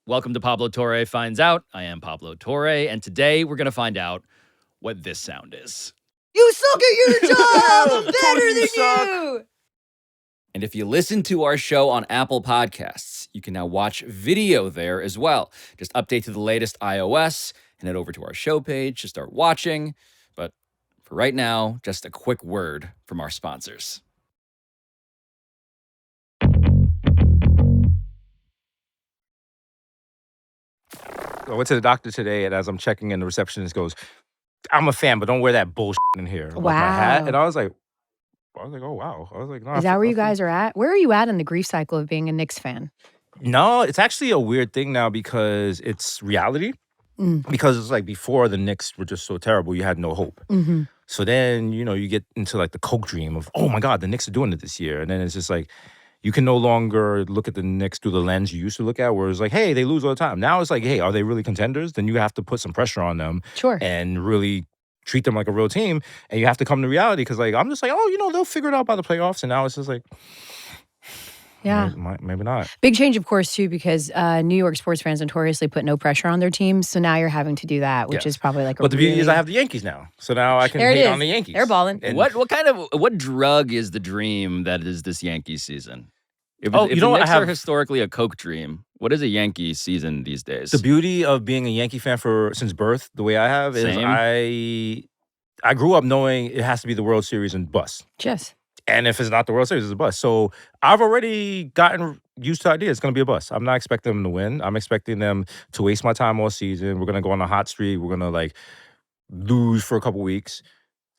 Welcome to Pablo Torre Finds Out. I am Pablo Torre, and today we're going to find out what this sound is. You suck at your job! I'm better than you! And if you listen to our show on Apple Podcasts, you can now watch video there as well. Just update to the latest iOS and head over to our show page to start watching. But for right now, just a quick word from our sponsors. I went to the doctor today, and as I'm checking in, the receptionist goes, "I'm a fan, but don't wear that bullshit in here." Like my hat. And I was like, oh, wow. I was like, no. Is that where you guys are at? Where are you at in the grief cycle of being a Knicks fan? No, it's actually a weird thing now because it's reality. Because it's like before the Knicks were just so terrible, you had no hope. Mm-hmm. So then, you get into like the Coke dream of, oh my God, the Knicks are doing it this year. And then it's just like, you can no longer look at the Knicks through the lens you used to look at, where it's like, hey, they lose all the time. Now it's like, hey, are they really contenders? Then you have to put some pressure on them. Sure. And really treat them like a real team. And you have to come to reality because, like, I'm just like, oh, they'll figure it out by the playoffs. And now it's just like, yeah, maybe not. Big change, of course, too, because New York sports fans notoriously put no pressure on their teams. So now you're having to do that, which is probably like But the beauty is I have the Yankees now. So now I can hate on the Yankees. They're balling. And what drug is the dream that is this Yankees season? If you know the what? Knicks are historically a Coke dream, what is a Yankee season these days? The beauty of being a Yankee fan since birth, the way I have, is I grew up knowing it has to be the World Series and bust. Yes. And if it's not the World Series, it's a bust. So I've already gotten used to the idea it's going to be a bust. I'm not expecting them to win. I'm expecting them to waste my time all season. We're going to go on a hot streak. We're going to lose for a couple weeks,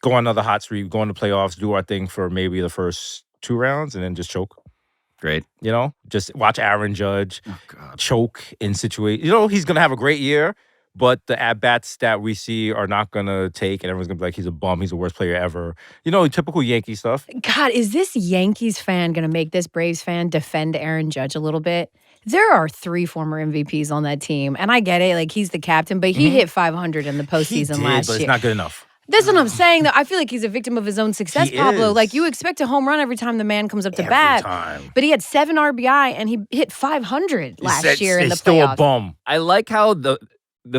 go on another hot streak, go into playoffs, do our thing for maybe the first 2 rounds, and then just choke. Great. Just watch Aaron Judge choke in situations. He's going to have a great year, but the at-bats that we see are not going to take, and everyone's going to be like, he's a bum, he's the worst player ever. Typical Yankee stuff. God, is this Yankees fan going to make this Braves fan defend Aaron Judge a little bit? There are 3 former MVPs on that team, and I get it. Like, he's the captain, but he hit 500 in the postseason last year. But it's not good enough. That's what I'm saying, though. I feel like he's a victim of his own success, He Pablo. is. Like, you expect a home run every time the man comes up to bat. Time. But he had 7 RBI, and he hit 500 last year in the playoffs. He's still a bum. I like how the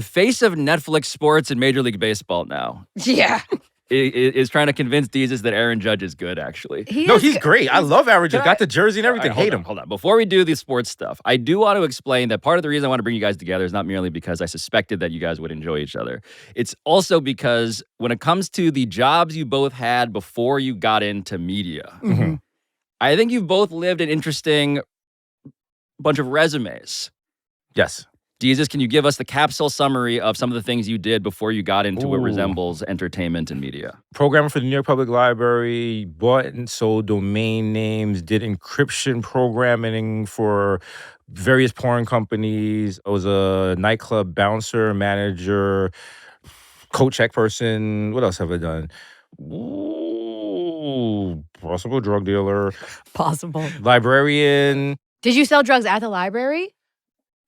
face of Netflix sports and Major League Baseball now Yeah. is trying to convince Desus that Aaron Judge is good, actually. He's great. I love Aaron Judge. Got the jersey and everything. Hate him. Hold on. Before we do the sports stuff, I do want to explain that part of the reason I want to bring you guys together is not merely because I suspected that you guys would enjoy each other. It's also because when it comes to the jobs you both had before you got into media, I think you've both lived an interesting bunch of resumes. Yes. Desus, can you give us the capsule summary of some of the things you did before you got into what resembles entertainment and media? Programmer for the New York Public Library, bought and sold domain names, did encryption programming for various porn companies. I was a nightclub bouncer, manager, coat check person. What else have I done? Possible drug dealer. Possible. Librarian. Did you sell drugs at the library?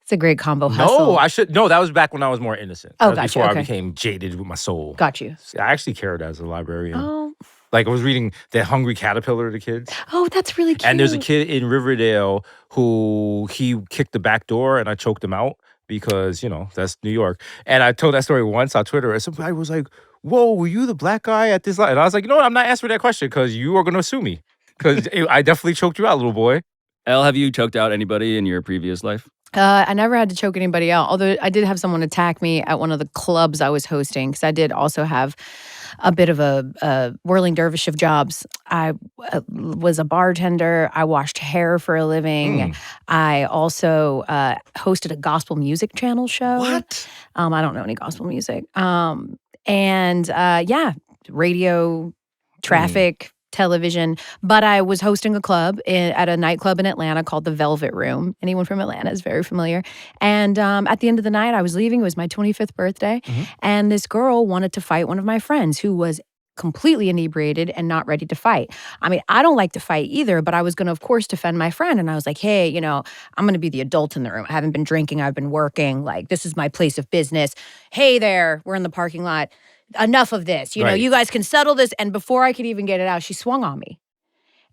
It's a great combo hustle. No, that was back when I was more innocent. Oh, that was gotcha. before Okay. I became jaded with my soul. Got you. I actually cared as a librarian. Oh. Like, I was reading The Hungry Caterpillar to kids. Oh, that's really cute. And there's a kid in Riverdale who he kicked the back door and I choked him out because, that's New York. And I told that story once on Twitter and somebody was like, whoa, were you the black guy at this line? And I was like, what? I'm not answering that question because you are going to sue me. Because I definitely choked you out, little boy. Elle, have you choked out anybody in your previous life? I never had to choke anybody out, although I did have someone attack me at one of the clubs I was hosting because I did also have a bit of a whirling dervish of jobs. I was a bartender. I washed hair for a living. I also hosted a gospel music channel show. What? I don't know any gospel music. Radio, traffic, television, but I was hosting a club at a nightclub in Atlanta called the Velvet Room. Anyone from Atlanta is very familiar. And at the end of the night, I was leaving. It was my 25th birthday. And this girl wanted to fight one of my friends who was completely inebriated and not ready to fight. I mean, I don't like to fight either, but I was going to, of course, defend my friend. And I was like, hey, I'm going to be the adult in the room. I haven't been drinking. I've been working. Like, this is my place of business. Hey there, we're in the parking lot. Enough of this. You guys can settle this. And before I could even get it out, she swung on me.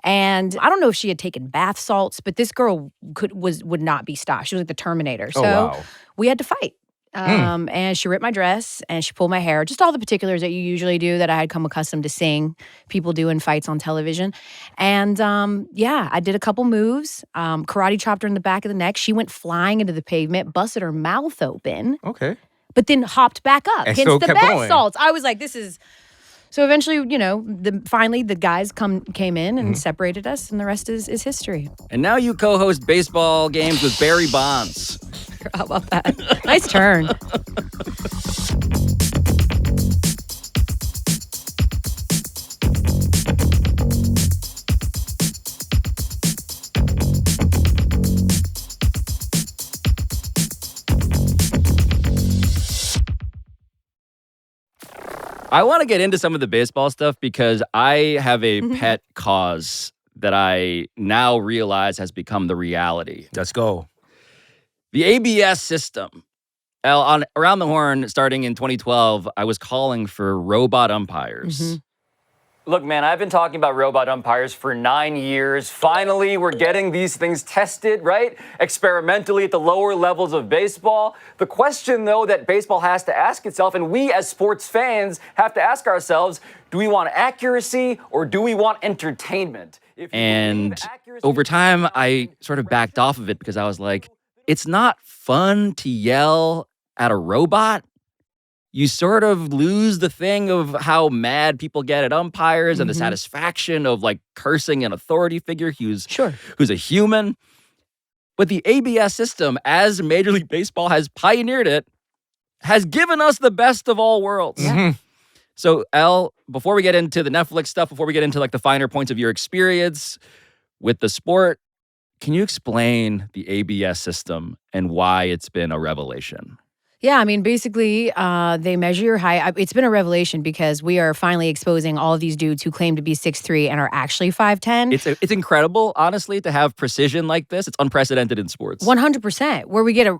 And I don't know if she had taken bath salts, but this girl would not be stopped. She was like the Terminator. Oh, So wow. we had to fight. And she ripped my dress and she pulled my hair, just all the particulars that you usually do that I had come accustomed to seeing people do in fights on television. And I did a couple moves, karate chopped her in the back of the neck. She went flying into the pavement, busted her mouth open, Okay. but then hopped back up. And Hence still the kept bath going. salts. I was like, this is... So eventually, finally the guys came in and separated us, and the rest is history. And now you co-host baseball games with Barry Bonds. How about that? Nice turn. I want to get into some of the baseball stuff because I have a pet cause that I now realize has become the reality. Let's go. The ABS system. On Around the Horn, starting in 2012, I was calling for robot umpires. Look, man, I've been talking about robot umpires for 9 years. Finally, we're getting these things tested, right? Experimentally at the lower levels of baseball. The question, though, that baseball has to ask itself, and we as sports fans have to ask ourselves, do we want accuracy or do we want entertainment? And over time, I sort of backed off of it because I was like, it's not fun to yell at a robot. You sort of lose the thing of how mad people get at umpires and the satisfaction of like cursing an authority figure who's a human. But the ABS system, as Major League Baseball has pioneered it, has given us the best of all worlds. So, Elle, before we get into the Netflix stuff, before we get into like the finer points of your experience with the sport, can you explain the ABS system and why it's been a revelation? Yeah, I mean, basically, they measure your height. It's been a revelation because we are finally exposing all of these dudes who claim to be 6'3" and are actually 5'10". It's incredible, honestly, to have precision like this. It's unprecedented in sports. 100%, where we get an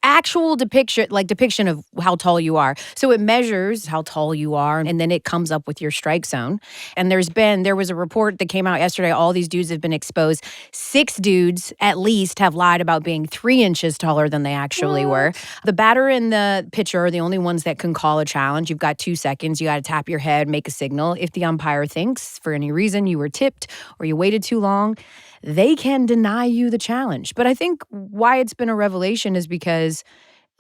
actual depiction of how tall you are. So it measures how tall you are, and then it comes up with your strike zone. And there was a report that came out yesterday. All these dudes have been exposed. 6 dudes, at least, have lied about being 3 inches taller than they actually were. The batter and the pitcher are the only ones that can call a challenge. You've got 2 seconds. You got to tap your head, make a signal. If the umpire thinks for any reason you were tipped or you waited too long, they can deny you the challenge. But I think why it's been a revelation is because,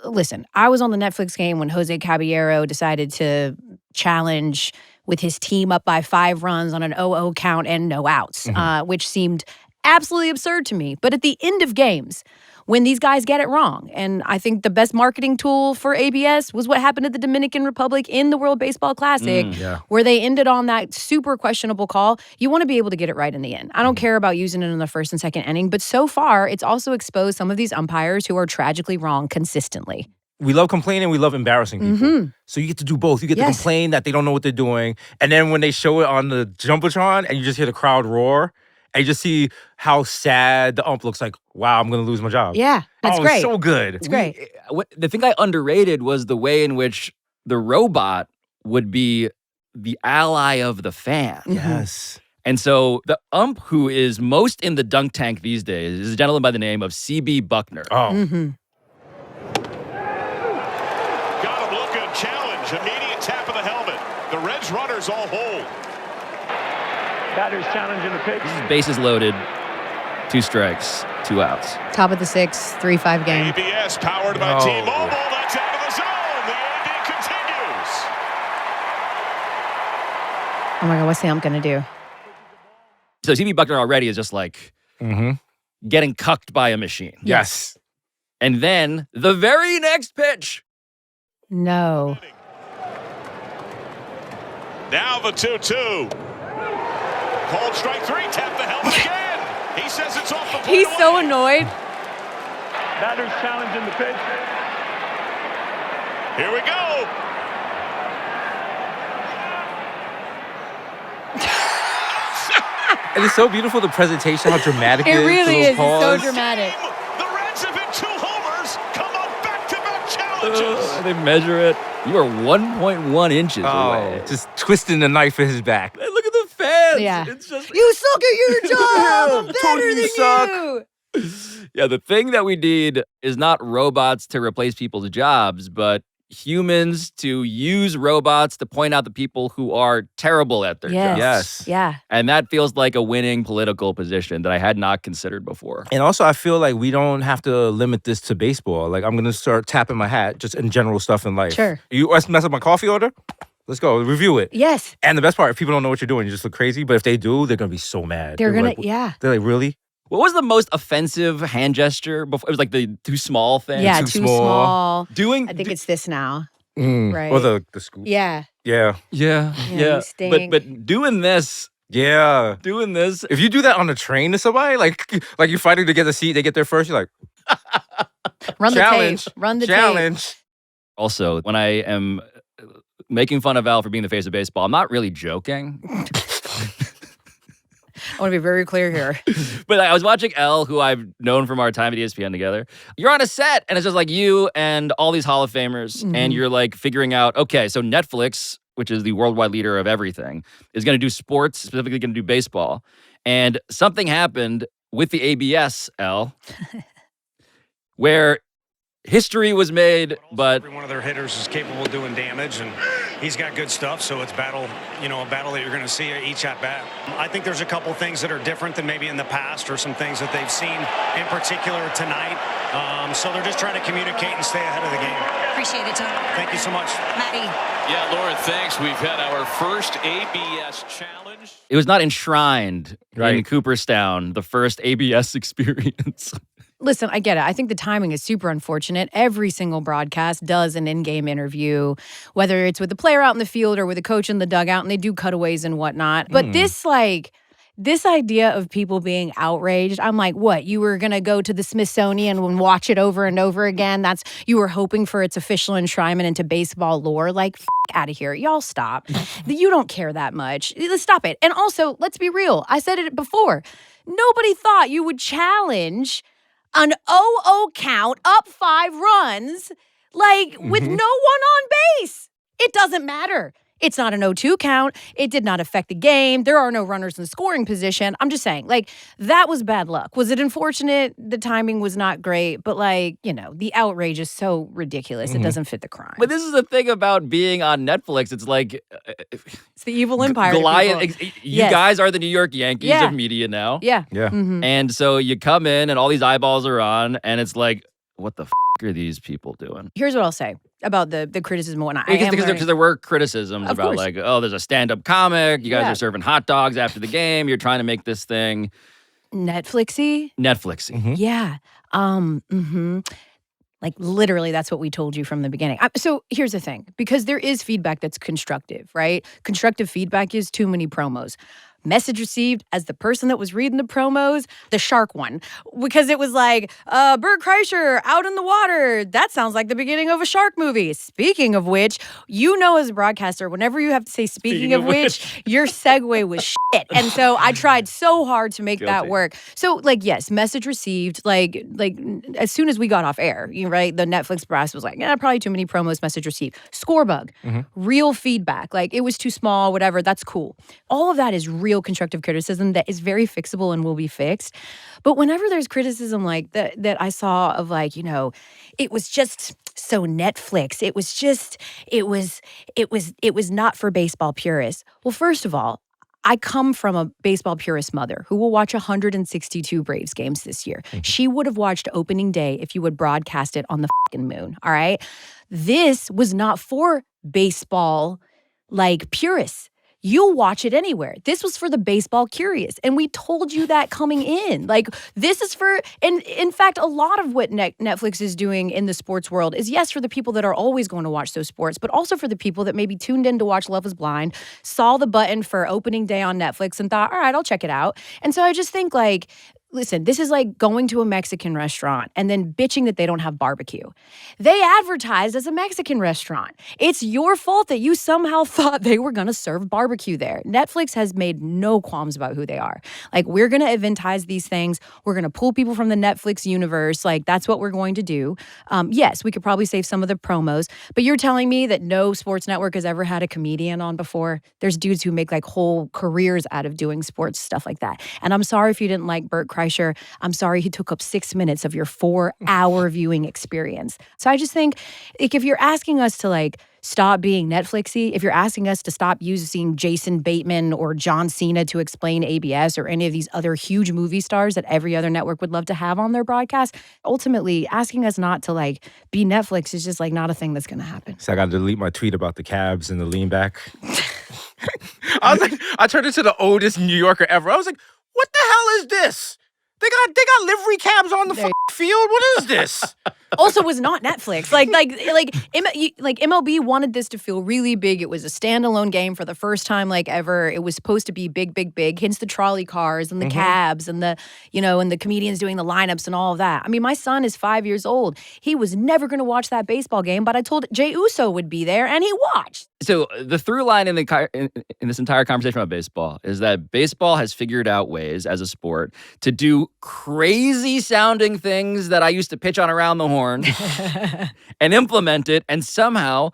listen, I was on the Netflix game when Jose Caballero decided to challenge with his team up by 5 runs on an 0-0 count and no outs, which seemed absolutely absurd to me. But at the end of games, when these guys get it wrong, and I think the best marketing tool for ABS was what happened at the Dominican Republic in the World Baseball Classic, where they ended on that super questionable call. You want to be able to get it right in the end. I don't care about using it in the first and second inning, but so far, it's also exposed some of these umpires who are tragically wrong consistently. We love complaining. We love embarrassing people. So you get to do both. You get to complain that they don't know what they're doing. And then when they show it on the Jumbotron and you just hear the crowd roar, and you just see how sad the ump looks like, wow, I'm going to lose my job. Yeah, that's great. It's so good. It's great. The thing I underrated was the way in which the robot would be the ally of the fan. Yes. And so the ump who is most in the dunk tank these days is a gentleman by the name of C.B. Buckner. Oh. Got him looking, challenge, immediate tap of the helmet. The Reds runners all hold. Batter's challenging the pitch. Bases loaded, 2 strikes, 2 outs. Top of the 6th, 3-5 game. ABS powered by T-Mobile. That's out of the zone. The AD continues. Oh my God, what's the ump going to do? So C.B. Buckner already is just like getting cucked by a machine. Yes. And then the very next pitch. No. Now the 2-2. Called strike 3, tap the helmet again. He says it's off the plate. He's so annoyed. Batter's challenging the pitch. Here we go. And it's so beautiful, the presentation, how dramatic it is. It really is. It's so pause. dramatic. The Reds have hit 2 homers. Come on, back-to-back challenges. They measure it. You are 1.1 inches away. Just twisting the knife in his back. Hey, look at the fans. Yeah. It's just You suck at your job. I'm Told better you than you suck. you. yeah, the thing that we need is not robots to replace people's jobs, but humans to use robots to point out the people who are terrible at their jobs. Yes. Yeah. And that feels like a winning political position that I had not considered before. And also, I feel like we don't have to limit this to baseball. Like, I'm going to start tapping my hat just in general stuff in life. Sure. You mess up my coffee order? Let's go. Review it. Yes. And the best part, if people don't know what you're doing, you just look crazy. But if they do, they're going to be so mad. They're going like, to, yeah. They're like, really? What was the most offensive hand gesture before? It was like the too small thing. Yeah, too too small. small. Doing I think it's this now. Right. Or the scoop. Yeah. Yeah. yeah. you stink. But doing this, If you do that on a train to somebody, like you're fighting to get a seat, they get there first, you're like, Run the challenge. tape. Run the tape. Challenge. also, when I am making fun of Al for being the face of baseball, I'm not really joking. I want to be very clear here. But I was watching Elle, who I've known from our time at ESPN together. You're on a set, and it's just like you and all these Hall of Famers, and you're like figuring out, okay, so Netflix, which is the worldwide leader of everything, is going to do sports, specifically going to do baseball. And something happened with the ABS, Elle, where history was made, but every one of their hitters is capable of doing damage, and he's got good stuff. So it's a battle that you're going to see each at bat. I think there's a couple things that are different than maybe in the past, or some things that they've seen in particular tonight. So they're just trying to communicate and stay ahead of the game. Appreciate it, Tony. Thank you so much, Maddie. Yeah, Lauren, thanks. We've had our first ABS challenge. it was not enshrined in Right. Cooperstown, the first ABS experience. Listen, I get it. I think the timing is super unfortunate. Every single broadcast does an in-game interview, whether it's with the player out in the field or with the coach in the dugout, and they do cutaways and whatnot. But this idea of people being outraged, I'm like, what? You were going to go to the Smithsonian and watch it over and over again? You were hoping for its official enshrinement into baseball lore? Like, out of here. Y'all stop. You don't care that much. Let's stop it. And also, let's be real. I said it before. Nobody thought you would challenge an 0-0 count, up 5 runs, with no one on base. It doesn't matter. It's not an 0-2 count. It did not affect the game. There are no runners in scoring position. I'm just saying, that was bad luck. Was it unfortunate? The timing was not great, but the outrage is so ridiculous. It doesn't fit the crime. But this is the thing about being on Netflix. It's like It's the evil empire. Goliath. You Yes. guys are the New York Yankees Yeah. of media now. Yeah. Yeah. Mhm. And so you come in and all these eyeballs are on, and it's like, what the are these people doing? Here's what I'll say about the criticism and whatnot. Because there were criticisms Of about course. there's a stand-up comic. You guys Yeah. are serving hot dogs after the game. You're trying to make this thing Netflixy. Netflixy. Yeah. Literally, that's what we told you from the beginning. So here's the thing, because there is feedback that's constructive, right? Constructive feedback is too many promos. Message received as the person that was reading the promos, the shark one, because it was like, Bert Kreischer out in the water. That sounds like the beginning of a shark movie. Speaking of which, as a broadcaster, whenever you have to say speaking of which, your segue was shit. And so I tried so hard to make that work. So yes, message received, as soon as we got off air, right? The Netflix brass was like, probably too many promos, message received. Score bug, real feedback, it was too small, whatever, that's cool. All of that is real constructive criticism that is very fixable and will be fixed. But whenever there's criticism like that I saw of it was just so Netflix, it was not for baseball purists. Well, first of all, I come from a baseball purist mother who will watch 162 Braves games this year. She would have watched opening day if you would broadcast it on the fucking moon, all right? This was not for baseball purists. You'll watch it anywhere. This was for the baseball curious. And we told you that coming in. This is for, and in fact, a lot of what Netflix is doing in the sports world is, yes, for the people that are always going to watch those sports, but also for the people that maybe tuned in to watch Love is Blind, saw the button for opening day on Netflix and thought, all right, I'll check it out. And so I just think listen, this is like going to a Mexican restaurant and then bitching that they don't have barbecue. They advertised as a Mexican restaurant. It's your fault that you somehow thought they were going to serve barbecue there. Netflix has made no qualms about who they are. Like, we're going to eventize these things. We're going to pull people from the Netflix universe. Like, that's what we're going to do. Yes, we could probably save some of the promos, but you're telling me that no sports network has ever had a comedian on before? There's dudes who make like whole careers out of doing sports stuff like that. And I'm sorry if you didn't like Bert Kreischer. I'm sorry he took up 6 minutes of your 4-hour viewing experience. So I just think, like, if you're asking us to like stop being Netflixy, if you're asking us to stop using Jason Bateman or John Cena to explain ABS or any of these other huge movie stars that every other network would love to have on their broadcast, ultimately asking us not to like be Netflix is just like not a thing that's going to happen. So I got to delete my tweet about the cabs and the lean back. I was like, I turned into the oldest New Yorker ever. I was like, what the hell is this? They got livery cabs on the field. What is this? Also was not Netflix. Like MLB wanted this to feel really big. It was a standalone game for the first time like ever. It was supposed to be big, big, big. Hence the trolley cars and the cabs and the, and the comedians doing the lineups and all of that. I mean, my son is 5 years old. He was never going to watch that baseball game, but I told Jay Uso would be there and he watched. So the through line in this entire conversation about baseball is that baseball has figured out ways as a sport to do crazy sounding things that I used to pitch on around the horn and implement it, and somehow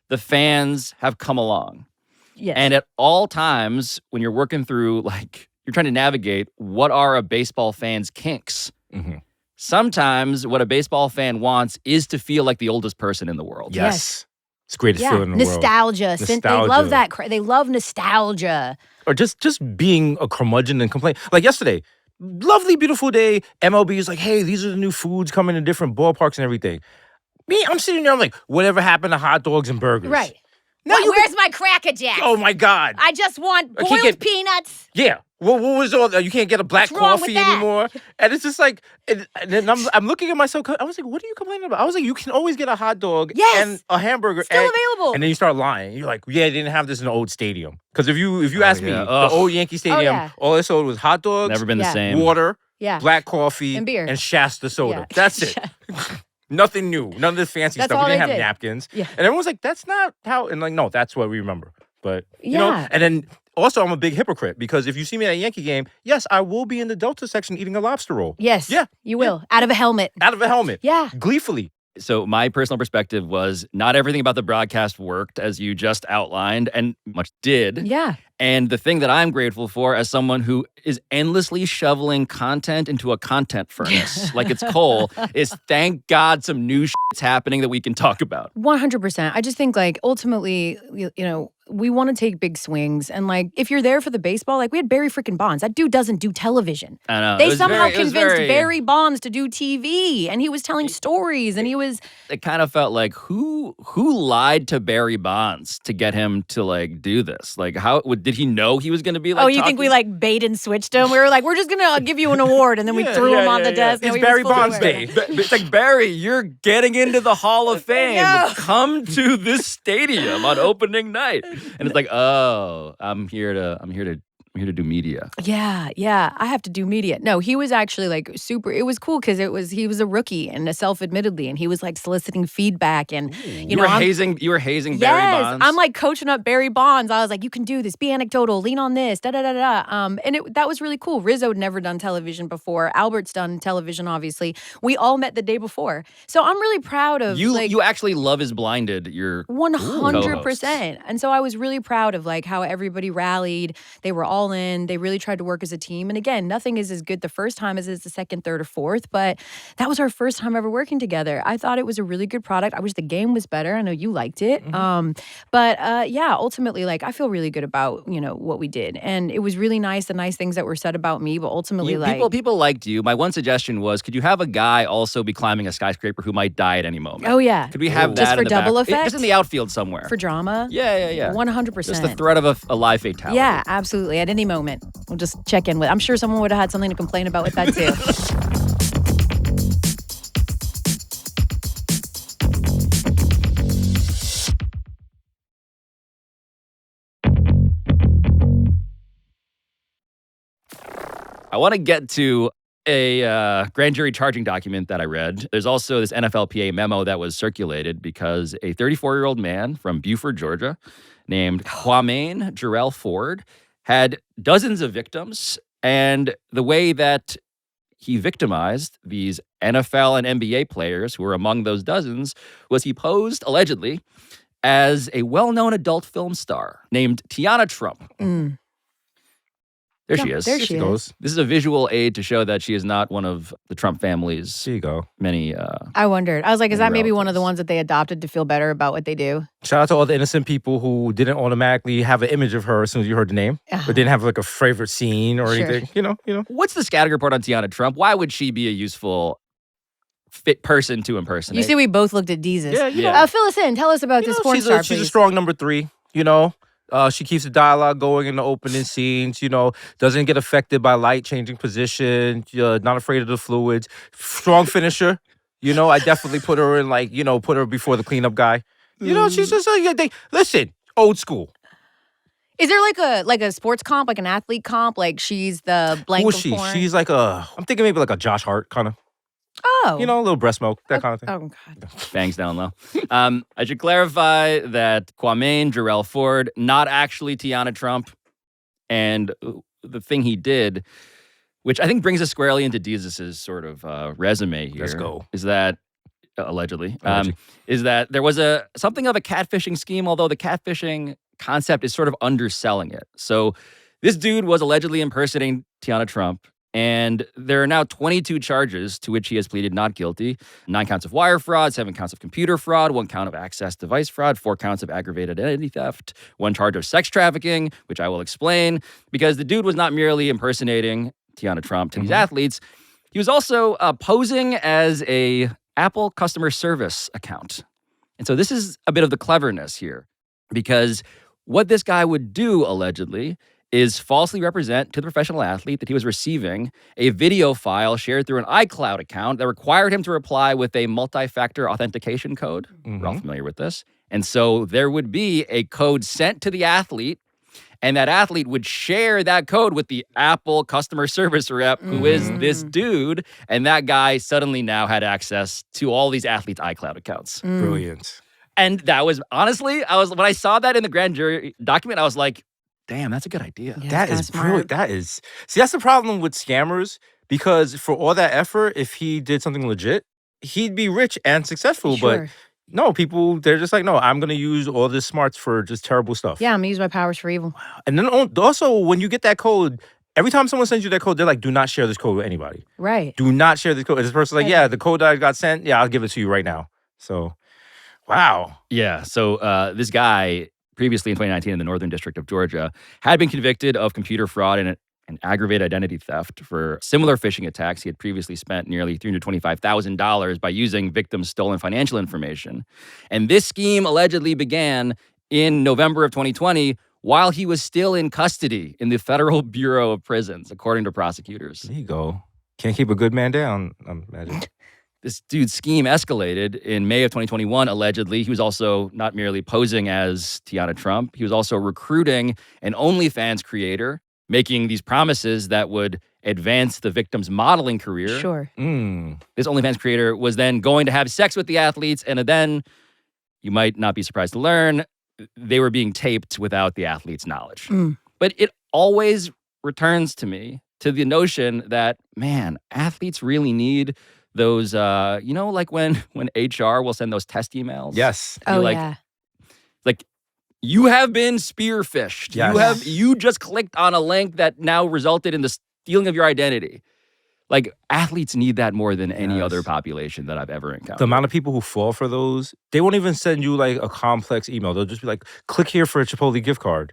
the fans have come along. Yes. And at all times when you're working through, like, you're trying to navigate what are a baseball fan's kinks. Mm-hmm. Sometimes what a baseball fan wants is to feel like the oldest person in the world. Yes. It's the greatest feeling in the world. Nostalgia. They love that. They love nostalgia. Or just being a curmudgeon and complain. Like yesterday, lovely, beautiful day. MLB is like, hey, these are the new foods coming in different ballparks and everything. Me, I'm sitting there, I'm like, whatever happened to hot dogs and burgers? Right. Now Where's my Cracker Jack? Oh my God. I just want boiled peanuts. Yeah. What was all that? You can't get a black coffee anymore. And it's just like, and then I'm looking at myself. I was like, what are you complaining about? I was like, you can always get a hot dog and a hamburger. Still available. And then you start lying. You're like, yeah, they didn't have this in the old stadium. Because if you ask me, the old Yankee Stadium, all they sold was hot dogs. Never been the same. Water, black coffee, and beer. And Shasta soda. Yeah. That's it. Nothing new. None of this fancy stuff. We didn't have napkins. Yeah. And everyone's like, that's not how. And like, no, that's what we remember. But, you know, and then also I'm a big hypocrite because if you see me at a Yankee game, yes, I will be in the Delta section eating a lobster roll. Yes. Yeah. You will. Out of a helmet. Out of a helmet. Yeah. Gleefully. So my personal perspective was not everything about the broadcast worked as you just outlined, and much did. Yeah. And the thing that I'm grateful for as someone who is endlessly shoveling content into a content furnace like it's coal is thank God some new shit's happening that we can talk about. 100%. I just think like ultimately, we want to take big swings. And like, if you're there for the baseball, like we had Barry freaking Bonds. That dude doesn't do television. I know. They somehow convinced Barry Bonds to do TV and he was telling stories and he was. It kind of felt like who lied to Barry Bonds to get him to like do this? Like did he know he was going to be like you think we like bait and switched him? We were like, we're just going to give you an award and then we threw him on the desk. It's Barry Bonds Day. It's like, Barry, you're getting into the Hall of Fame. Come to this stadium on opening night. And it's like, oh, I'm here to do media. Yeah. I have to do media. No, he was actually like super. It was cool because he was a rookie and self-admittedly, and he was like soliciting feedback and you were hazing Barry Bonds. I'm like coaching up Barry Bonds. I was like, you can do this. Be anecdotal. Lean on this. Da da da da. And that was really cool. Rizzo had never done television before. Albert's done television, obviously. We all met the day before, so I'm really proud of you. You actually Love Is Blinded. You're 100%, and so I was really proud of like how everybody rallied. They were all in. They really tried to work as a team. And again, nothing is as good the first time as it is the second, third, or fourth. But that was our first time ever working together. I thought it was a really good product. I wish the game was better. I know you liked it. But ultimately, like I feel really good about what we did, and it was really nice. The nice things that were said about me, but ultimately, people liked you. My one suggestion was, could you have a guy also be climbing a skyscraper who might die at any moment? Oh yeah. Could we have that just for in the double back? effect? Just in the outfield somewhere for drama? Yeah. 100%. Just the threat of a live fatality. Yeah, absolutely. At any moment, we'll just check in with. I'm sure someone would have had something to complain about with that too. I want to get to a grand jury charging document that I read. There's also this NFLPA memo that was circulated because a 34-year-old man from Buford, Georgia, named Kwame Jarrell Ford, had dozens of victims. And the way that he victimized these NFL and NBA players who were among those dozens was he posed, allegedly, as a well-known adult film star named Tiana Trump. There she is. There she goes. This is a visual aid to show that she is not one of the Trump family's There you go. many. I wondered. I was like, is that maybe one of the relatives. ones that they adopted to feel better about what they do? Shout out to all the innocent people who didn't automatically have an image of her as soon as you heard the name, but didn't have like a favorite scene or Sure. anything. You know. What's the scattered report on Tiana Trump? Why would she be a useful fit person to impersonate? You see, we both looked at Desus. Yeah, Yeah. Fill us in. Tell us about this porn star, she's a please. strong number 3. You know. She keeps the dialogue going in the opening scenes, doesn't get affected by light changing position, not afraid of the fluids. Strong finisher. I definitely put her in put her before the cleanup guy. She's just listen, old school. Is there like a sports comp, like an athlete comp? Like she's the blank Who is of she? porn? She's like I'm thinking maybe like a Josh Hart kind of, Oh. a little breast milk, that kind of thing. Oh, God. Bangs down low. I should clarify that Kwame Jarrell Ford, not actually Tiana Trump. And the thing he did, which I think brings us squarely into Desus's sort of resume here. Let's go. Is that, allegedly, Allegedly. is that there was something of a catfishing scheme, although the catfishing concept is sort of underselling it. So this dude was allegedly impersonating Tiana Trump. And there are now 22 charges to which he has pleaded not guilty. 9 counts of wire fraud, 7 counts of computer fraud, 1 count of access device fraud, 4 counts of aggravated identity theft, 1 charge of sex trafficking, which I will explain, because the dude was not merely impersonating Tiana Trump to these athletes. He was also posing as a Apple customer service account. And so this is a bit of the cleverness here, because what this guy would do, allegedly, is falsely represent to the professional athlete that he was receiving a video file shared through an iCloud account that required him to reply with a multi-factor authentication code. We're all familiar with this. And so there would be a code sent to the athlete, and that athlete would share that code with the Apple customer service rep, who is this dude. And that guy suddenly now had access to all these athletes' iCloud accounts. Brilliant. And that was, honestly, when I saw that in the grand jury document, I was like, damn, that's a good idea. Yeah, That it's is kinda brilliant. smart. That's the problem with scammers, because for all that effort, if he did something legit, he'd be rich and successful. But Sure. no, people, they're just like, no, I'm going to use all this smarts for just terrible stuff. Yeah, I'm gonna use my powers for evil. And then also, when you get that code, every time someone sends you that code, they're like, do not share this code with anybody. Right. Do not share this code. And this person's like, Okay. yeah, the code that I got sent, yeah, I'll give it to you right now. So, wow. Yeah. So this guy, previously in 2019 in the Northern District of Georgia, had been convicted of computer fraud and aggravated identity theft for similar phishing attacks. He had previously spent nearly $325,000 by using victims' stolen financial information. And this scheme allegedly began in November of 2020 while he was still in custody in the Federal Bureau of Prisons, according to prosecutors. There you go. Can't keep a good man down, I imagine. This dude's scheme escalated in May of 2021, allegedly. He was also not merely posing as Tiana Trump, he was also recruiting an OnlyFans creator, making these promises that would advance the victim's modeling career. Sure. This OnlyFans creator was then going to have sex with the athletes, and then, you might not be surprised to learn, they were being taped without the athlete's knowledge. But it always returns to me to the notion that, man, athletes really need those, like when HR will send those test emails. Yes. Oh, like, yeah. Like, you have been spearphished. Yes. You just clicked on a link that now resulted in the stealing of your identity. Like, athletes need that more than any other population that I've ever encountered. The amount of people who fall for those, they won't even send you like a complex email. They'll just be like, click here for a Chipotle gift card.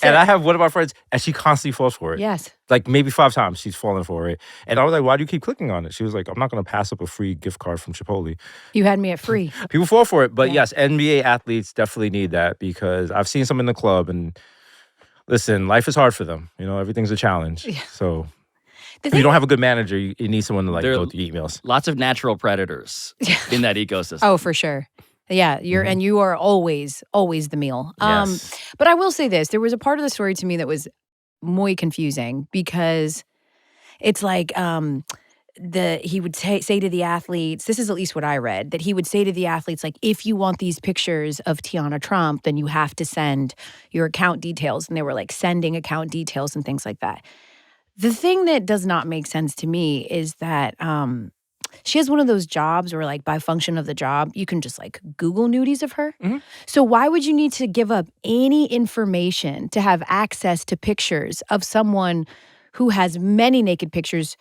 And I have one of my friends, and she constantly falls for it. Yes. Like maybe 5 times she's fallen for it. And I was like, why do you keep clicking on it? She was like, I'm not going to pass up a free gift card from Chipotle. You had me at free. People fall for it. But Yeah. yes, NBA athletes definitely need that, because I've seen some in the club, and listen, life is hard for them. Everything's a challenge. Yeah. So The if you thing- don't have a good manager, you need someone to like They're- go through emails. Lots of natural predators in that ecosystem. Oh, for sure. Yeah, and you are always the meal. Yes. But I will say this: there was a part of the story to me that was muy confusing, because it's like he would say to the athletes, this is at least what I read, that he would say to the athletes, like, if you want these pictures of Tiana Trump, then you have to send your account details. And they were like sending account details and things like that. The thing that does not make sense to me is that she has one of those jobs where, like, by function of the job, you can just like Google nudies of her. Mm-hmm. So why would you need to give up any information to have access to pictures of someone who has many naked pictures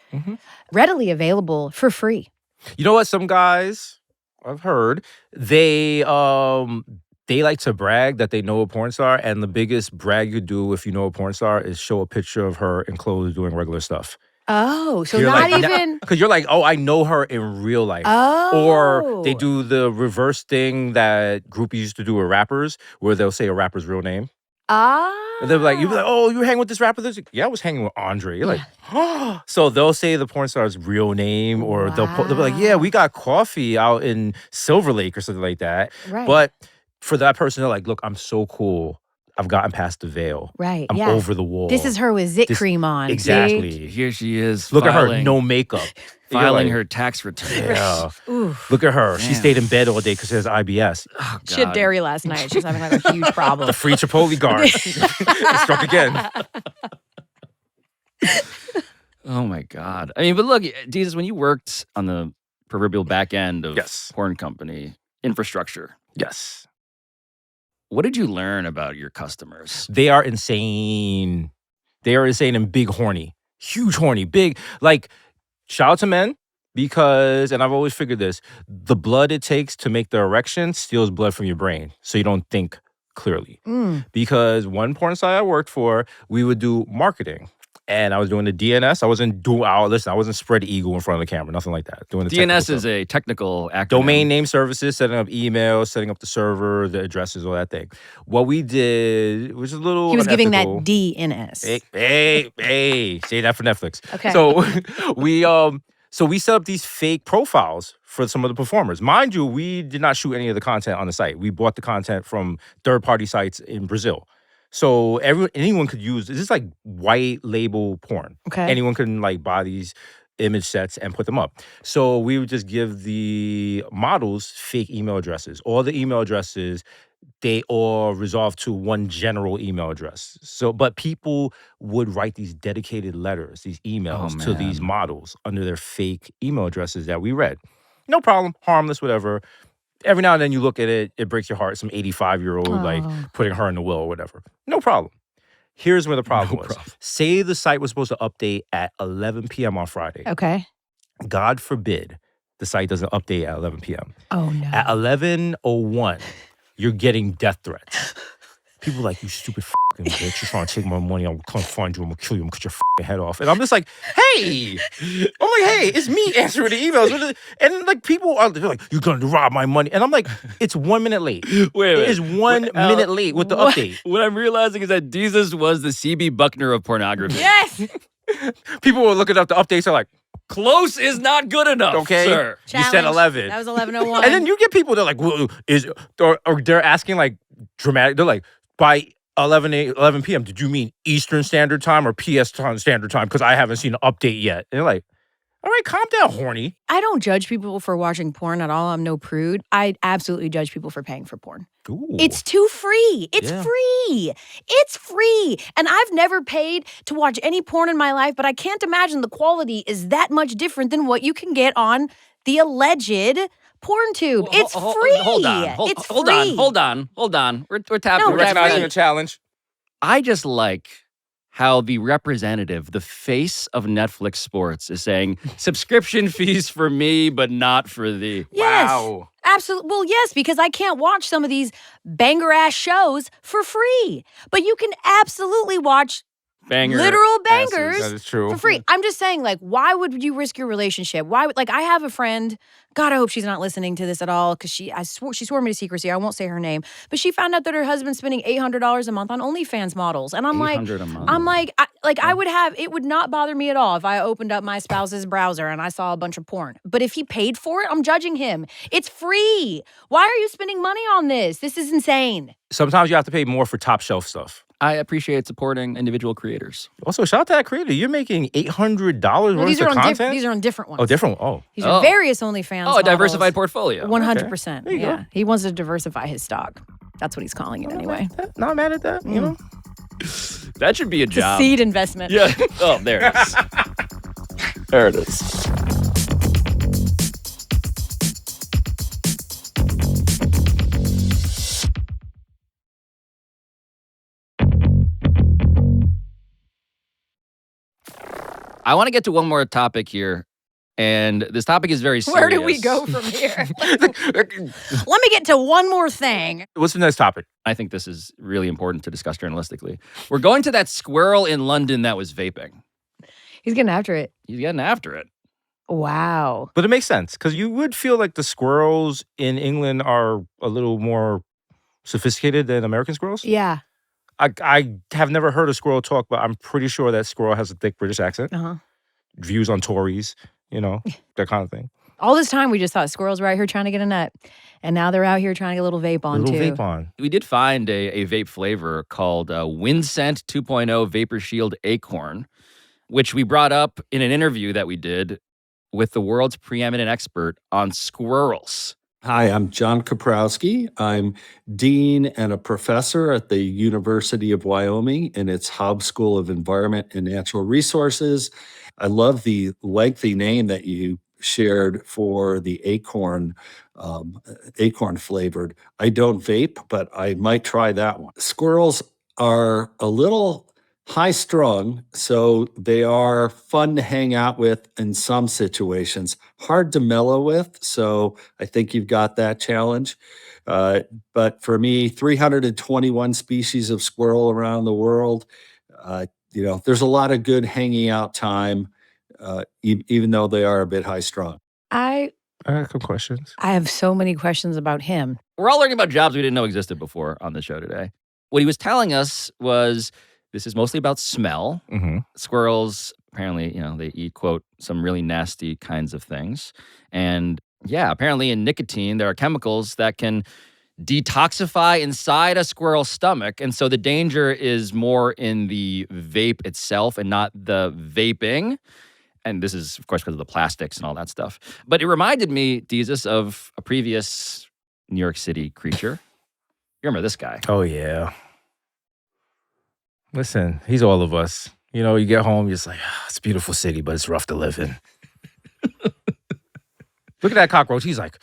readily available for free? You know what? Some guys, I've heard, they like to brag that they know a porn star, and the biggest brag you do if you know a porn star is show a picture of her in clothes doing regular stuff. Oh, so You're not like, even... Because you're like, oh, I know her in real life. Oh. Or they do the reverse thing that groupies used to do with rappers, where they'll say a rapper's real name. And they'll be like, you'll be like, oh, you hang with this rapper? Like, yeah, I was hanging with Andre. You're like, oh. So they'll say the porn star's real name, or they'll be like, yeah, we got coffee out in Silver Lake or something like that. Right. But for that person, they're like, look, I'm so cool. I've gotten past the veil. Right. I'm over the wall. This is her with zit cream on. Exactly. See? Here she is. Look at her, no makeup. Filing her tax return. Yeah. Look at her. She stayed in bed all day because she has IBS. Oh, She had dairy last night. She's having like a huge problem. The free Chipotle guard. Struck again. Oh my God. I mean, but look, Jesus, when you worked on the proverbial back end of porn company infrastructure. Yes. What did you learn about your customers? They are insane. They are insane and big horny. Huge horny. Big. Like, shout out to men because, and I've always figured this, the blood it takes to make the erection steals blood from your brain so you don't think clearly. Because one porn site I worked for, we would do marketing. And I was doing the DNS. I wasn't I wasn't spread eagle in front of the camera, nothing like that. Doing the DNS is a technical acronym. Domain name services, setting up emails, setting up the server, the addresses, all that thing. What we did was a little He was giving that unethical. DNS. Hey, say that for Netflix. Okay. So we set up these fake profiles for some of the performers. Mind you, we did not shoot any of the content on the site. We bought the content from third-party sites in Brazil. So anyone could use, this is like white label porn. Okay. Anyone can like buy these image sets and put them up. So we would just give the models fake email addresses. All the email addresses, they all resolve to one general email address. So, but people would write these dedicated letters, these emails to these models under their fake email addresses that we read. No problem, harmless, whatever. Every now and then you look at it, it breaks your heart. Some 85-year-old like putting her in the will or whatever. No problem. Here's where the problem was. Say the site was supposed to update at 11 p.m. on Friday. Okay. God forbid the site doesn't update at 11 p.m. Oh, no. At 11:01, you're getting death threats. People like, you stupid fucking bitch. You're trying to take my money. I'm going to find you. I'm going to kill you. I'm going to cut your fucking head off. And I'm just like, hey. I'm like, hey, it's me answering the emails. And like people are they're like, you're going to rob my money. And I'm like, it's 1 minute late. Wait. It is 1 minute late with the update. What I'm realizing is that Jesus was the C.B. Buckner of pornography. Yes. People were looking up the updates. They're like, close is not good enough, okay, sir. You said 11. That was 11:01. And then you get people that are like, well, or they're asking like dramatic. They're like, by 11 p.m., did you mean Eastern Standard Time or PS Standard Time? Because I haven't seen an update yet. And they're like, all right, calm down, horny. I don't judge people for watching porn at all. I'm no prude. I absolutely judge people for paying for porn. Ooh. It's too free. It's free. It's free. And I've never paid to watch any porn in my life, but I can't imagine the quality is that much different than what you can get on the alleged porn tube. It's free. Hold on. We're tapping. No, We're it's recognizing free. a challenge. I just like how the representative, the face of Netflix sports, is saying subscription fees for me, but not for thee. Yes. Wow. Absolutely. Well, yes, because I can't watch some of these banger-ass shows for free. But you can absolutely watch literal bangers That is true. for free. I'm just saying, like, why would you risk your relationship? Why would, like, I have a friend, God, I hope she's not listening to this at all, because she swore me to secrecy. I won't say her name. But she found out that her husband's spending $800 a month on OnlyFans models. And I'm like, $800 a month. it would not bother me at all if I opened up my spouse's browser and I saw a bunch of porn. But if he paid for it, I'm judging him. It's free. Why are you spending money on this? This is insane. Sometimes you have to pay more for top shelf stuff. I appreciate supporting individual creators. Also, shout out to that creator. You're making $800 Well, worth of content? these are on different ones. Oh, different. Oh. These are various OnlyFans Oh, a diversified models. portfolio. 100%. There you Yeah. go. He wants to diversify his stock. That's what he's calling it anyway. Not mad at that, you know? That should be a It's a job. seed investment. Yeah. Oh, there it is. There it is. I want to get to one more topic here, and this topic is very serious. Where do we go from here? Let me get to one more thing. What's the next topic? I think this is really important to discuss journalistically. We're going to that squirrel in London that was vaping. He's getting after it. He's getting after it. Wow. But it makes sense because you would feel like the squirrels in England are a little more sophisticated than American squirrels. Yeah. I have never heard a squirrel talk, but I'm pretty sure that squirrel has a thick British accent. Uh-huh. Views on Tories, that kind of thing. All this time, we just thought squirrels were out here trying to get a nut. And now they're out here trying to get a little vape on, Little too. vape on. We did find a vape flavor called Windscent 2.0 Vapor Shield Acorn, which we brought up in an interview that we did with the world's preeminent expert on squirrels. Hi, I'm John Kaprowski. I'm dean and a professor at the University of Wyoming in its Hobbs School of Environment and Natural Resources. I love the lengthy name that you shared for the acorn flavored. I don't vape, but I might try that one. Squirrels are a little high strung, so they are fun to hang out with in some situations, hard to mellow with. So I think you've got that challenge. But for me, 321 species of squirrel around the world, there's a lot of good hanging out time, even though they are a bit high strung. I got some questions. I have so many questions about him. We're all learning about jobs we didn't know existed before on the show today. What he was telling us was this is mostly about smell. Mm-hmm. Squirrels, apparently, they eat, quote, some really nasty kinds of things. And yeah, apparently in nicotine, there are chemicals that can detoxify inside a squirrel's stomach. And so the danger is more in the vape itself and not the vaping. And this is, of course, because of the plastics and all that stuff. But it reminded me, Desus, of a previous New York City creature. You remember this guy? Oh, yeah. Listen, he's all of us. You get home, you're just like, it's a beautiful city, but it's rough to live in. Look at that cockroach. He's like,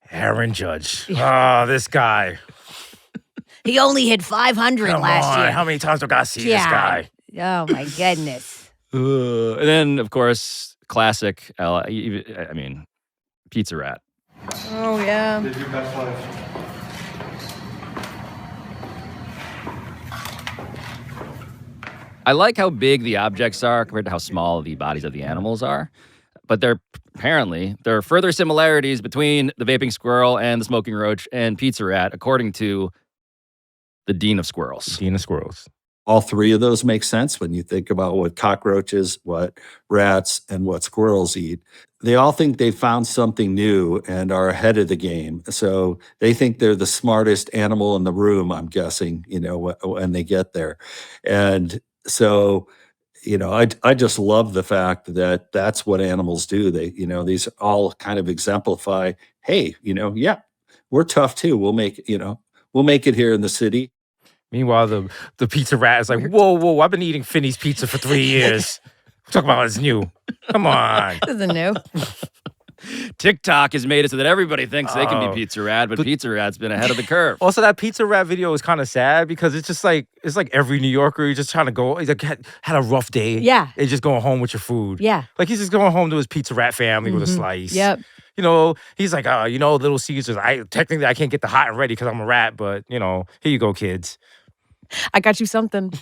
Aaron Judge. Oh, this guy. He only hit 500 Come last on. year. How many times do I got to see this guy? Oh, my goodness. And then, of course, classic, Pizza Rat. Oh, yeah. Live your best life. I like how big the objects are compared to how small the bodies of the animals are. But there are further similarities between the vaping squirrel and the smoking roach and Pizza Rat, according to the Dean of Squirrels. Dean of Squirrels. All three of those make sense when you think about what cockroaches, what rats, and what squirrels eat. They all think they found something new and are ahead of the game. So they think they're the smartest animal in the room, I'm guessing, when they get there. And so, I just love the fact that that's what animals do. They, these all kind of exemplify, hey, we're tough too. We'll make it here in the city. Meanwhile, the pizza rat is like, whoa, I've been eating Finney's pizza for 3 years. Talk about it's new. Come on. This isn't new. TikTok has made it so that everybody thinks they can be Pizza Rat, but Pizza Rat's been ahead of the curve. Also, that pizza rat video is kind of sad because it's just like, every New Yorker, you're just trying to go, he's like, had a rough day. Yeah. And just going home with your food. Yeah. Like he's just going home to his pizza rat family with a slice. Yep. He's like, Little Caesars, I can't get the hot and ready because I'm a rat, but, here you go, kids. I got you something.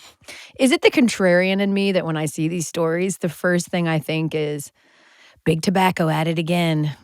Is it the contrarian in me that when I see these stories, the first thing I think is big tobacco at it again?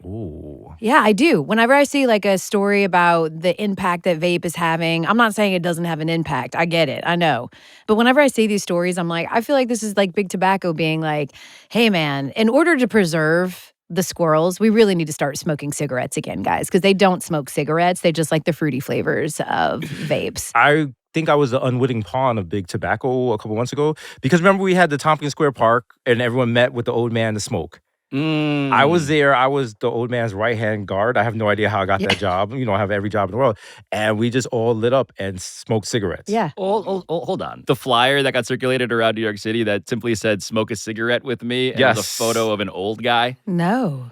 Ooh. Yeah, I do. Whenever I see like a story about the impact that vape is having, I'm not saying it doesn't have an impact. I get it. I know. But whenever I see these stories, I'm like, I feel like this is like big tobacco being like, hey, man, in order to preserve the squirrels, we really need to start smoking cigarettes again, guys, because they don't smoke cigarettes. They just like the fruity flavors of vapes. I think I was the unwitting pawn of big tobacco a couple months ago. Because remember we had the Tompkins Square Park and everyone met with the old man to smoke. I was there. I was the old man's right-hand guard. I have no idea how I got that job. I have every job in the world. And we just all lit up and smoked cigarettes. Yeah. Hold on. The flyer that got circulated around New York City that simply said, "Smoke a cigarette with me," and Yes. the photo of an old guy. No.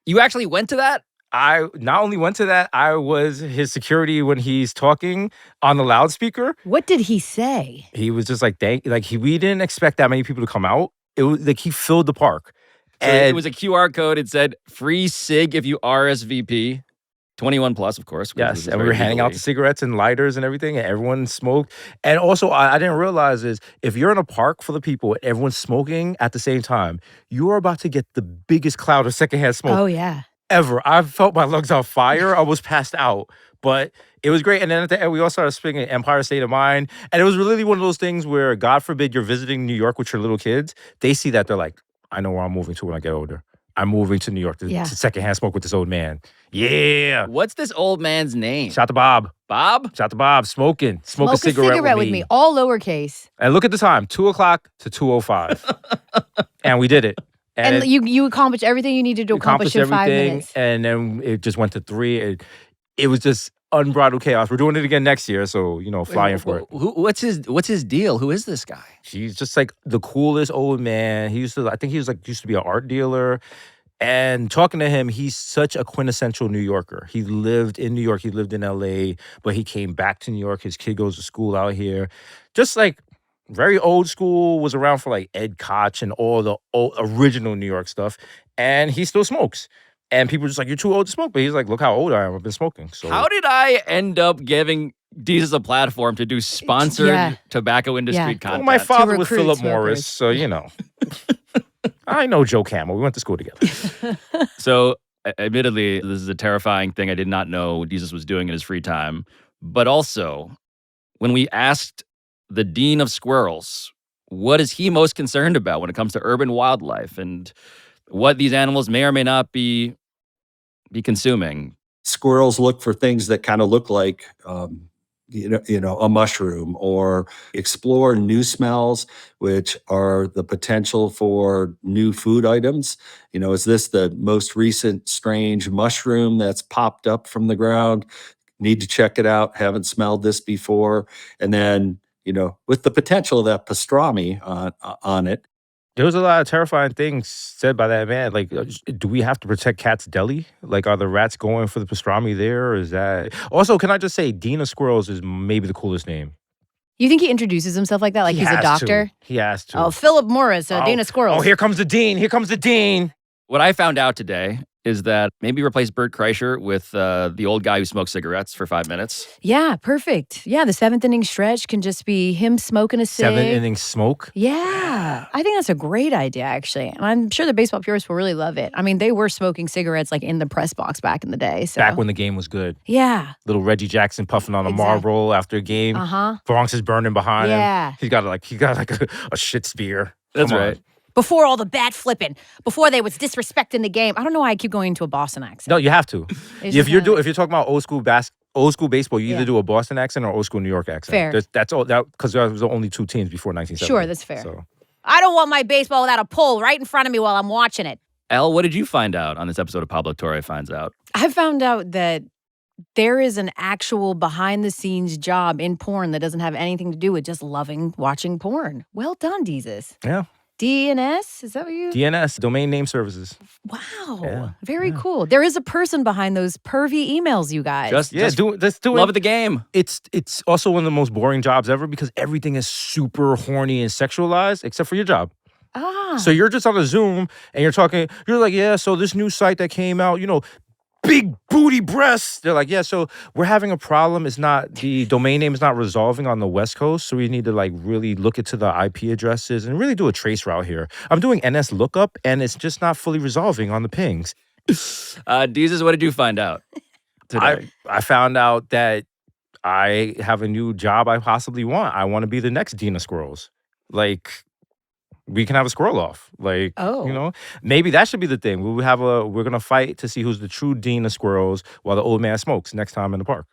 You actually went to that? I not only went to that, I was his security when he's talking on the loudspeaker. What did he say? He was just like, we didn't expect that many people to come out. It was like he filled the park. So it was a QR code. It said, "Free cig if you RSVP." 21 plus, of course. Yes, and we were handing out the cigarettes and lighters and everything, and everyone smoked. And also, I didn't realize is if you're in a park full of people and everyone's smoking at the same time, you're about to get the biggest cloud of secondhand smoke Oh, yeah. ever. I felt my lungs on fire. I was passed out, but it was great. And then at the end, we all started speaking Empire State of Mind. And it was really one of those things where, God forbid, you're visiting New York with your little kids. They see that, they're like, I know where I'm moving to when I get older. I'm moving to New York to secondhand smoke with this old man. Yeah. What's this old man's name? Shout to Bob. Bob? Shout to Bob. Smoke a cigarette with me. All lowercase. And look at the time, 2 o'clock to 2:05. And we did it. And you accomplished everything you needed to accomplish in 5 minutes. And then it just went to 3. It was just unbridled chaos. We're doing it again next year, so fly in for it. What's his deal? Who is this guy? He's just like the coolest old man. Used to be an art dealer. And talking to him, he's such a quintessential New Yorker. He lived in New York. He lived in LA, but he came back to New York. His kid goes to school out here. Just like very old school, was around for like Ed Koch and all the original New York stuff. And he still smokes. And people are just like, you're too old to smoke. But he's like, look how old I am. I've been smoking. So how did I end up giving Desus a platform to do sponsored tobacco industry content? Well, my father was recruit Philip smokers. Morris, so I know Joe Camel. We went to school together. So, admittedly, this is a terrifying thing I did not know Desus was doing in his free time. But also, when we asked the dean of Squirrels, what is he most concerned about when it comes to urban wildlife and what these animals may or may not be consuming? Squirrels look for things that kind of look like a mushroom, or explore new smells, which are the potential for new food items. Is this the most recent strange mushroom that's popped up from the ground? Need to check it out. Haven't smelled this before. And then, with the potential of that pastrami on it. There was a lot of terrifying things said by that man. Like, do we have to protect Cat's Deli? Like, are the rats going for the pastrami there? Or is that... Also, can I just say, Dean of Squirrels is maybe the coolest name. You think he introduces himself like that? Like he's a doctor? He has to. Oh, Philip Morris, Dean of Squirrels. Oh, here comes the dean. Here comes the dean. What I found out today is that maybe replace Bert Kreischer with the old guy who smokes cigarettes for 5 minutes. Yeah, perfect. Yeah, the 7th inning stretch can just be him smoking a cig. 7 inning smoke? Yeah, I think that's a great idea, actually. And I'm sure the baseball purists will really love it. I mean, they were smoking cigarettes like in the press box back in the day. So. Back when the game was good. Yeah. Little Reggie Jackson puffing on a Marlboro after a game. Bronx is burning behind him. He's got like a shit spear. That's right. Before all the bat flipping, before they was disrespecting the game. I don't know why I keep going into a Boston accent. No, you have to. If you're talking about old school baseball, you either do a Boston accent or old school New York accent. Fair. That's all. Because there was only 2 teams before 1970. Sure, that's fair. So. I don't want my baseball without a pole right in front of me while I'm watching it. Elle, what did you find out on this episode of Pablo Torre Finds Out? I found out that there is an actual behind-the-scenes job in porn that doesn't have anything to do with just watching porn. Well done, Desus. Yeah. DNS? Is that what you... DNS, Domain Name Services. Wow. Yeah. Very cool. There is a person behind those pervy emails, you guys. Let's do it. Love the game. It's also one of the most boring jobs ever because everything is super horny and sexualized except for your job. So you're just on a Zoom and you're like, yeah, so this new site that came out, big booty breasts. They're like, yeah, so we're having a problem. The domain name is not resolving on the West Coast. So we need to really look into the IP addresses and really do a trace route here. I'm doing NS lookup and it's just not fully resolving on the pings. Desus, what did you find out today? I found out that I have a new job I possibly want. I want to be the next Dean of Squirrels. We can have a squirrel off. Maybe that should be the thing. We're gonna fight to see who's the true Dean of Squirrels while the old man smokes next time in the park.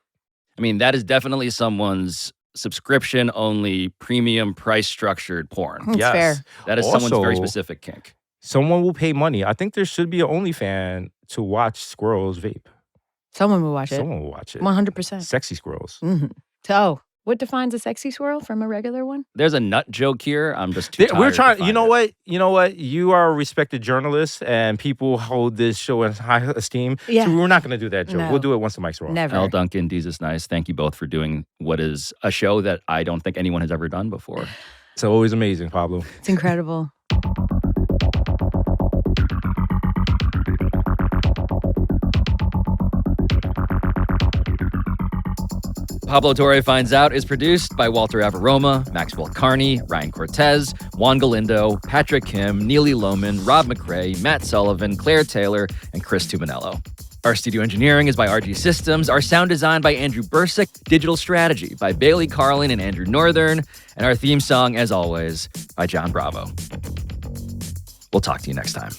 I mean, that is definitely someone's subscription-only, premium price-structured porn. It's fair. That is someone's very Also, specific kink. Someone will pay money. I think there should be an OnlyFans to watch squirrels vape. Someone will watch it. Someone will watch it. 100%. Sexy squirrels. Mm-hmm. So, what defines a sexy squirrel from a regular one? There's a nut joke here. I'm just too tired We're to trying. find You know it. what? You know what? You are a respected journalist, and people hold this show in high esteem. Yeah. So we're not going to do that joke. No. We'll do it once the mics are off. Never. Elle Duncan, Desus Nice, thank you both for doing what is a show that I don't think anyone has ever done before. It's always amazing, Pablo. It's incredible. Pablo Torre Finds Out is produced by Walter Avaroma, Maxwell Carney, Ryan Cortez, Juan Galindo, Patrick Kim, Neely Lohman, Rob McRae, Matt Sullivan, Claire Taylor, and Chris Tuminello. Our studio engineering is by RG Systems. Our sound design by Andrew Bursick. Digital strategy by Bailey Carlin and Andrew Northern. And our theme song, as always, by John Bravo. We'll talk to you next time.